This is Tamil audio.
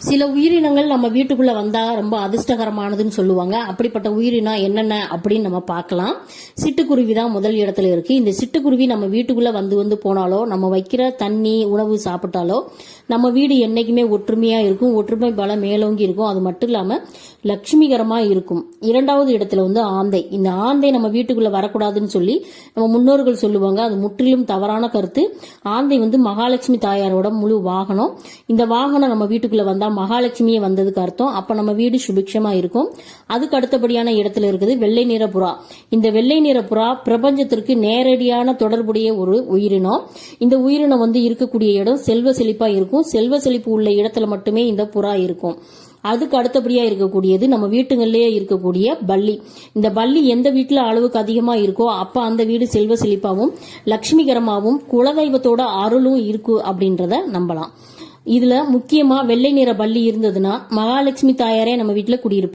சில உயிரினங்கள் நம்ம வீட்டுக்குள்ள வந்தா ரொம்ப அதிர்ஷ்டகரமானதுன்னு சொல்லுவாங்க. அப்படிப்பட்ட உயிரினம் என்னென்ன அப்படின்னு நம்ம பார்க்கலாம். சிட்டுக்குருவி தான் முதல் இடத்துல இருக்கு. இந்த சிட்டுக்குருவி நம்ம வீட்டுக்குள்ள வந்து போனாலோ, நம்ம வைக்கிற தண்ணி உணவு சாப்பிட்டாலோ நம்ம வீடு என்னைக்குமே ஒற்றுமையா இருக்கும். ஒற்றுமை பலம் மேலோங்கி இருக்கும். அது மட்டும் இல்லாம லட்சுமிகரமா இருக்கும். இரண்டாவது இடத்துல ஆந்தை. இந்த ஆந்தை நம்ம வீட்டுக்குள்ள வரக்கூடாதுன்னு சொல்லி நம்ம முன்னோர்கள் சொல்லுவாங்க. அது முற்றிலும் தவறான கருத்து. ஆந்தை மகாலட்சுமி தாயாரோட முழு வாகனம். இந்த வாகனம் நம்ம வீட்டுக்குள்ள வந்தா மகாலட்சுமியே வந்ததுக்கு அர்த்தம். அப்ப நம்ம வீடு சுபிக்ஷமா இருக்கும். அதுக்கு அடுத்தபடியான இடத்துல இருக்குது வெள்ளை நிற புறா. இந்த வெள்ளை நிற புறா பிரபஞ்சத்திற்கு நேரடியான தொடர்புடைய ஒரு உயிரினம். இந்த உயிரினம் இருக்கக்கூடிய இடம் செல்வ செழிப்பா இருக்கும். செல்வ செழிப்பு உள்ள இடத்துல மட்டுமே இந்த புறா இருக்கும். அதுக்கு அடுத்தபடியா இருக்கக்கூடியது நம்ம வீட்டுகள்லயே இருக்கக்கூடிய பல்லி. இந்த பல்லி எந்த வீட்டுல அளவுக்கு அதிகமா இருக்கோ அப்ப அந்த வீடு செல்வ செழிப்பாவும் லட்சுமிகரமாவும் குலதெய்வத்தோட அருளும் இருக்கு அப்படின்றத நம்பலாம். இதுல முக்கியமா வெள்ளை நிற பல்லி இருந்ததுன்னா மகாலட்சுமி தாயாரே நம்ம வீட்டுல குடியிருப்பாங்க.